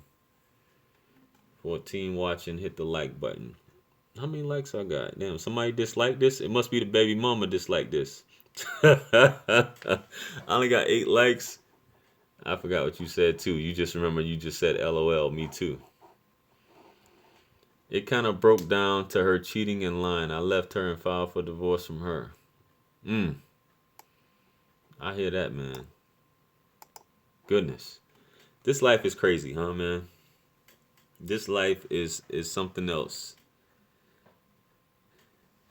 14 watching, hit the like button. How many likes I got? Damn, somebody disliked this? It must be the baby mama disliked this. I only got 8 likes. I forgot what you said too. You just remember you just said LOL, me too. It kind of broke down to her cheating in line. I left her and filed for divorce from her. Mm, I hear that, man. Goodness. This life is crazy, huh, man? This life is something else.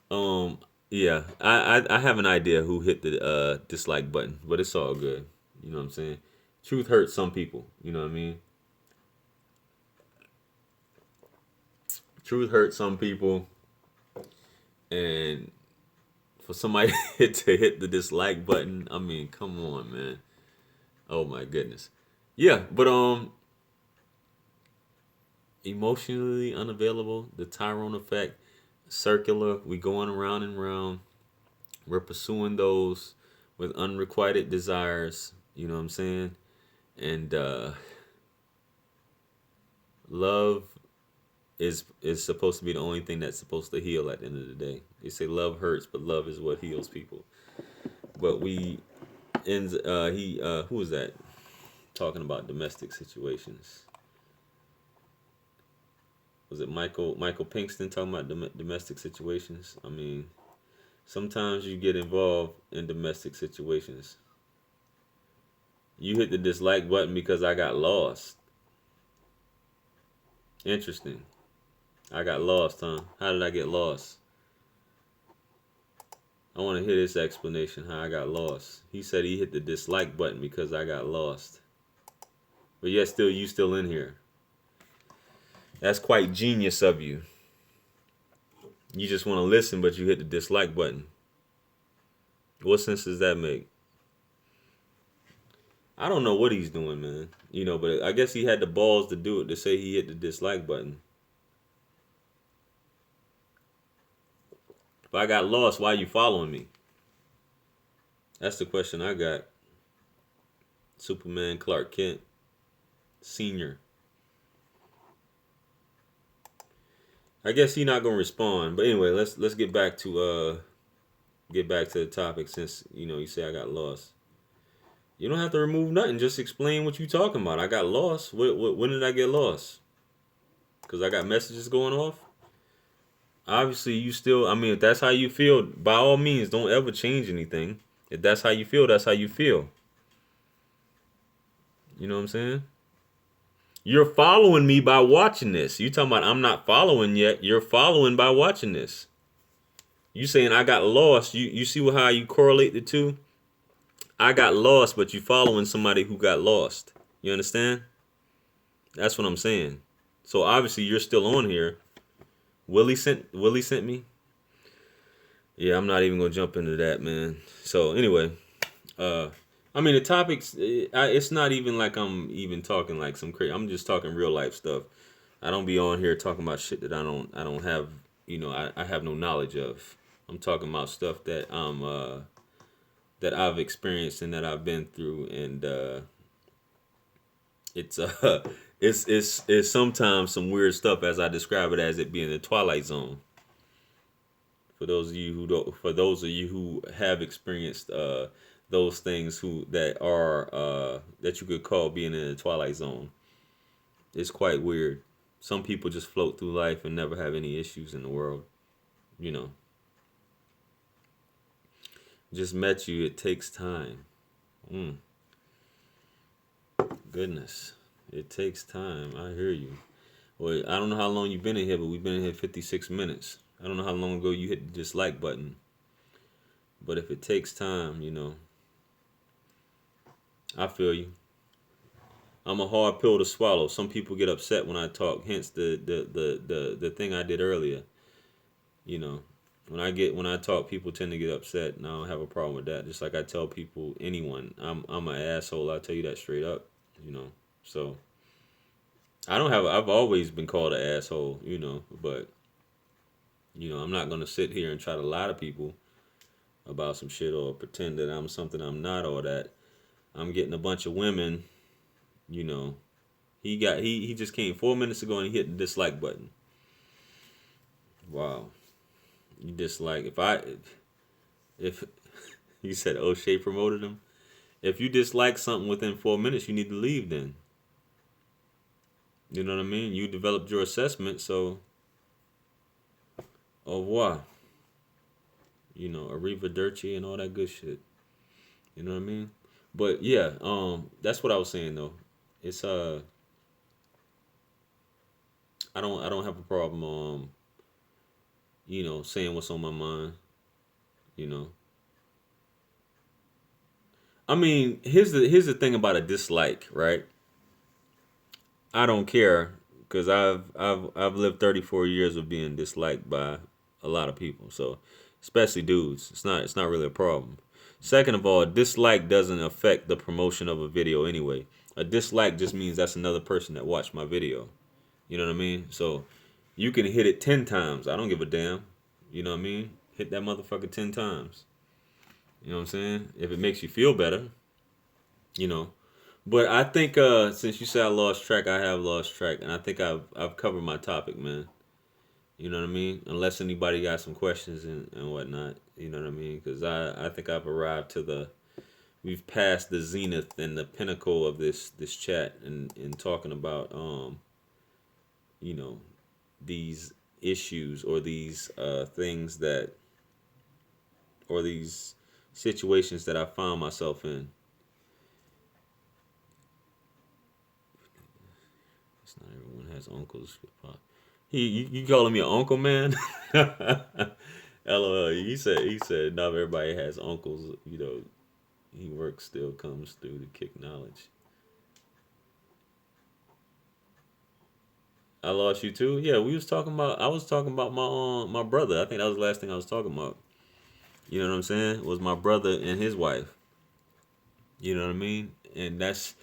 Um, yeah, I have an idea who hit the dislike button, but it's all good. You know what I'm saying? Truth hurts some people. You know what I mean? Truth hurts some people, and for somebody to hit the dislike button, I mean, come on, man. Oh my goodness. Yeah, but emotionally unavailable, the Tyrone effect, circular. We going around and round. We're pursuing those with unrequited desires. You know what I'm saying? And love is supposed to be the only thing that's supposed to heal at the end of the day. They say love hurts, but love is what heals people. But we ends he who was that talking about domestic situations? Was it Michael Pinkston talking about domestic situations? I mean, sometimes you get involved in domestic situations. You hit the dislike button because I got lost. Interesting. I got lost, huh? How did I get lost? I want to hear this explanation how I got lost. He said he hit the dislike button because I got lost. But yet still you still in here. That's quite genius of you. You just want to listen but you hit the dislike button. What sense does that make? I don't know what he's doing, man. You know, but I guess he had the balls to do it, to say he hit the dislike button. If I got lost, why are you following me? That's the question I got. Superman Clark Kent Senior. I guess he's not gonna respond. But anyway, let's get back to the topic since you say I got lost. You don't have to remove nothing. Just explain what you talking about. I got lost. When did I get lost? Because I got messages going off. Obviously, you still. I mean, if that's how you feel, by all means, don't ever change anything. If that's how you feel, that's how you feel. You know what I'm saying? You're following me by watching this. You talking about I'm not following yet. You're following by watching this. You saying I got lost. You see how you correlate the two? I got lost, but you following somebody who got lost. You understand? That's what I'm saying. So obviously you're still on here. Willie sent me. Yeah, I'm not even gonna jump into that, man. So anyway, uh, I mean the topics. It's not even like I'm even talking like some crazy. I'm just talking real life stuff. I don't be on here talking about shit that I don't have. I have no knowledge of. I'm talking about stuff that I've experienced and that I've been through, and it's it's sometimes some weird stuff as I describe it as it being the twilight zone. For those of you who don't, for those of you who have experienced those things who that are that you could call being in the twilight zone, it's quite weird. Some people just float through life and never have any issues in the world. You know, just met you. It takes time. Mm, goodness, it takes time. I hear you. Well, I don't know how long you've been in here, but we've been in here 56 minutes. I don't know how long ago you hit the dislike button, but if it takes time, I feel you. I'm a hard pill to swallow. Some people get upset when I talk. Hence the thing I did earlier. You know, when I talk, people tend to get upset, and I don't have a problem with that. Just like I tell people, anyone, I'm an asshole. I'll tell you that straight up. You know, so I don't have. I've always been called an asshole. But I'm not gonna sit here and try to lie to people about some shit or pretend that I'm something I'm not or that I'm getting a bunch of women. You know, he just came 4 minutes ago and he hit the dislike button. Wow, you dislike if you said O'Shea promoted him. If you dislike something within 4 minutes, you need to leave. Then you know what I mean. You developed your assessment, so au revoir. Arrivederci and all that good shit. You know what I mean? But yeah, that's what I was saying though. It's I don't have a problem saying what's on my mind, you know. I mean, here's the thing about a dislike, right? I don't care because I've lived 34 years of being disliked by a lot of people. So, especially dudes, it's not really a problem. Second of all, a dislike doesn't affect the promotion of a video anyway. A dislike just means that's another person that watched my video. You know what I mean? So, you can hit it 10 times. I don't give a damn. You know what I mean? Hit that motherfucker 10 times. You know what I'm saying? If it makes you feel better, you know. But I think since you said I lost track, I have lost track, and I think I've covered my topic, man. You know what I mean? Unless anybody got some questions and whatnot, you know what I mean? Because I think I've arrived to we've passed the zenith and the pinnacle of this chat and talking about you know these issues or these things that or these situations that I found myself in. It's not everyone has uncles. You calling me an uncle, man? LOL. He said not everybody has uncles. He works still comes through to kick knowledge. I lost you too. Yeah, we was talking about. I was talking about my brother. I think that was the last thing I was talking about. You know what I'm saying? It was my brother and his wife. You know what I mean? And that's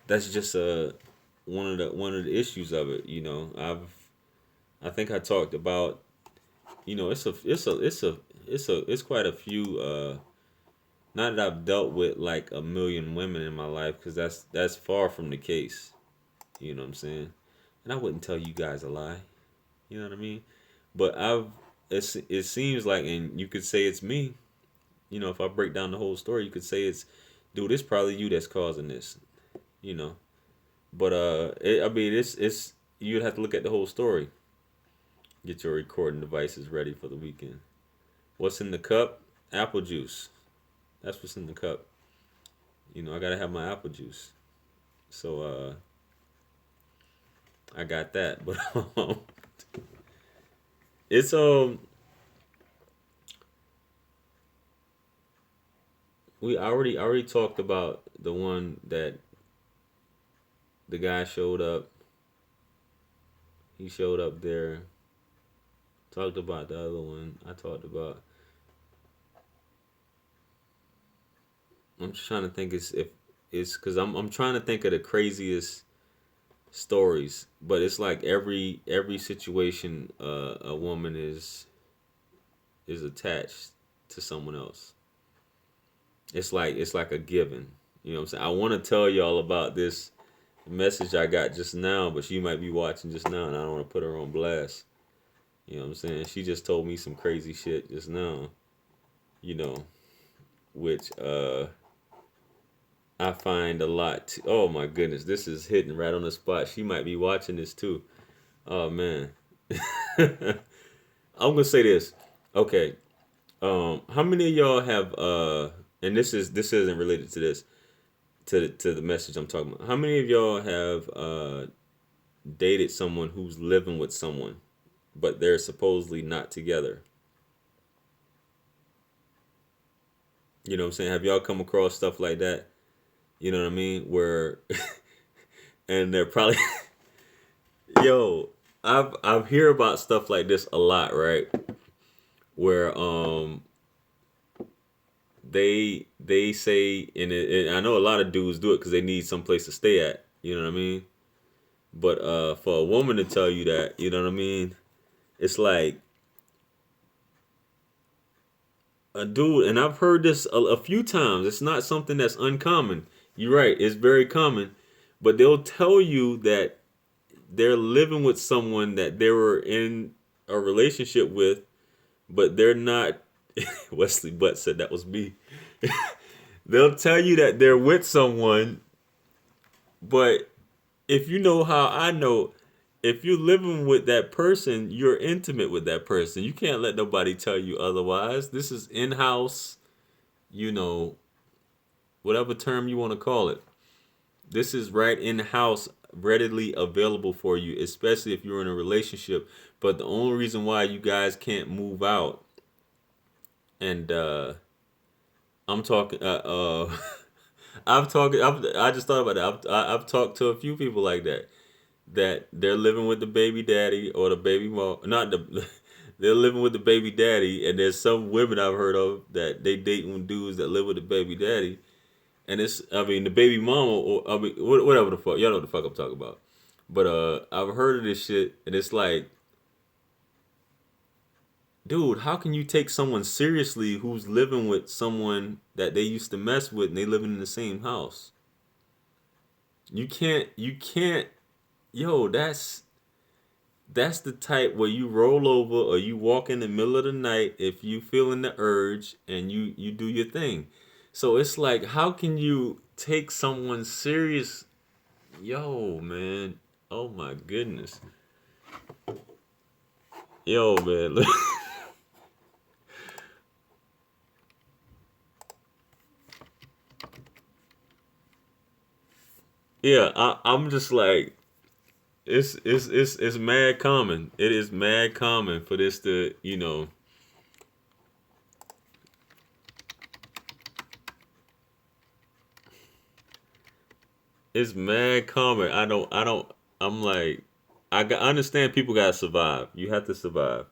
just one of the issues of it. I think I talked about. It's quite a few. Not that I've dealt with like a million women in my life, because that's far from the case. You know what I'm saying? And I wouldn't tell you guys a lie. You know what I mean? But it seems like, and you could say it's me. If I break down the whole story, you could say dude, it's probably you that's causing this. You know, but I mean, it's you'd have to look at the whole story. Get your recording devices ready for the weekend. What's in the cup? Apple juice. That's what's in the cup. I gotta have my apple juice. So I got that. But it's we already talked about the one that the guy showed up He showed up there. Talked about the other one. I talked about. I'm just trying to think. If it's because I'm trying to think of the craziest stories, but it's like every situation a woman is attached to someone else. It's like a given. You know what I'm saying? I want to tell y'all about this message I got just now, but she might be watching just now, and I don't want to put her on blast. You know what I'm saying? She just told me some crazy shit just now. You know, which I find a lot. Oh my goodness, this is hitting right on the spot. She might be watching this too. Oh man. I'm gonna say this. Okay. How many of y'all have and this isn't related to this to the message I'm talking about. How many of y'all have dated someone who's living with someone, but they're supposedly not together? You know what I'm saying? Have y'all come across stuff like that? You know what I mean? Where and they're probably yo, I've hear about stuff like this a lot, right? Where they say and I know a lot of dudes do it because they need some place to stay at. You know what I mean? But for a woman to tell you that, you know what I mean? It's like a dude, and I've heard this a few times. It's not something that's uncommon. You're right, it's very common. But they'll tell you that they're living with someone that they were in a relationship with, but they're not. Wesley Butt said that was me. They'll tell you that they're with someone, but if you know how I know, if you're living with that person, you're intimate with that person. You can't let nobody tell you otherwise. This is in-house, you know, whatever term you want to call it. This is right in-house, readily available for you, especially if you're in a relationship. But the only reason why you guys can't move out, and I'm talking, I just thought about that. I've talked to a few people like that. That they're living with the baby daddy or the baby mom, not the, they're living with the baby daddy, and there's some women I've heard of that they dating dudes that live with the baby daddy, and it's, I mean, the baby mama, or I mean, whatever the fuck, y'all know what the fuck I'm talking about. But I've heard of this shit, and it's like, dude, how can you take someone seriously who's living with someone that they used to mess with, and they living in the same house? You can't, yo, that's the type where you roll over or you walk in the middle of the night if you feeling the urge and you do your thing. So it's like, how can you take someone serious? Yo, man. Oh my goodness. Yo, man. Yeah, I'm just like, it's mad common. It is mad common for this to, it's mad common. I'm like, I understand people gotta survive. You have to survive.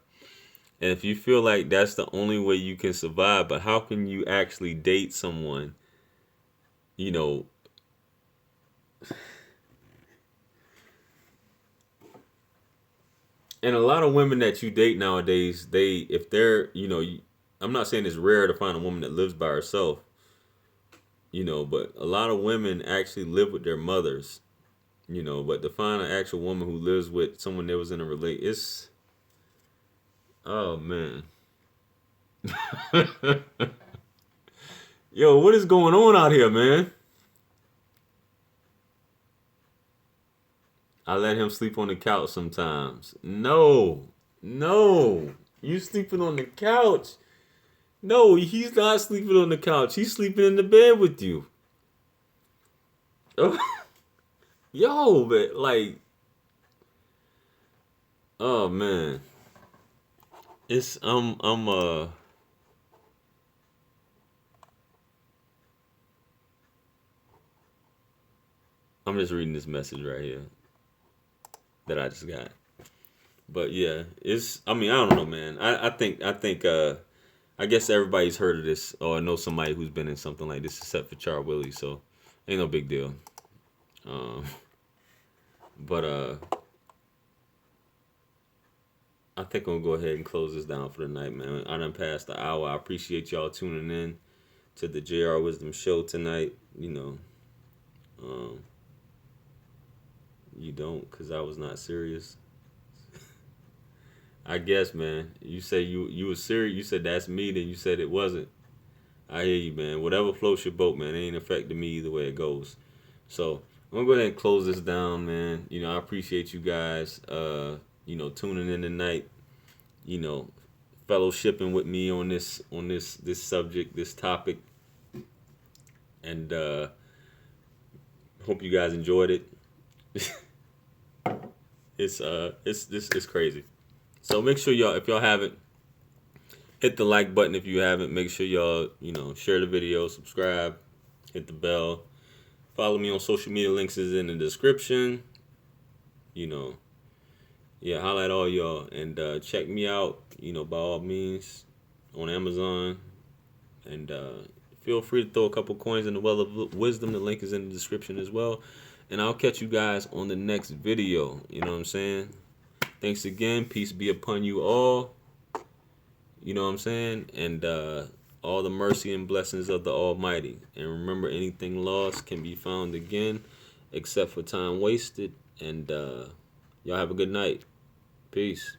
And if you feel like that's the only way you can survive, but how can you actually date someone, you know, and a lot of women that you date nowadays, if they're, I'm not saying it's rare to find a woman that lives by herself, but a lot of women actually live with their mothers, but to find an actual woman who lives with someone that was in a relate, oh man. Yo, what is going on out here, man? I let him sleep on the couch sometimes. No, no, you sleeping on the couch. No, he's not sleeping on the couch. He's sleeping in the bed with you. Yo, but like, oh man, it's I'm just reading this message right here that I just got. But yeah, it's. I mean, I don't know, man. I guess everybody's heard of this or know somebody who's been in something like this, except for Char Willie. So ain't no big deal. Um, but I think I'm gonna go ahead and close this down for the night, man. I done passed the hour. I appreciate y'all tuning in to the JR Wisdom Show tonight. Um, you don't, cause I was not serious. I guess, man. You say you was serious. You said that's me. Then you said it wasn't. I hear you, man. Whatever floats your boat, man. It ain't affecting me either way it goes. So I'm gonna go ahead and close this down, man. I appreciate you guys. Tuning in tonight. You know, fellowshipping with me on this subject, this topic, and hope you guys enjoyed it. It's crazy. So make sure y'all, if y'all haven't, hit the like button. If you haven't, make sure y'all share the video, subscribe, hit the bell, follow me on social media. Links is in the description. You know, yeah, holla at all y'all and check me out. By all means, on Amazon, and feel free to throw a couple coins in the well of wisdom. The link is in the description as well. And I'll catch you guys on the next video. You know what I'm saying? Thanks again. Peace be upon you all. You know what I'm saying? And all the mercy and blessings of the Almighty. And remember, anything lost can be found again, except for time wasted. And y'all have a good night. Peace.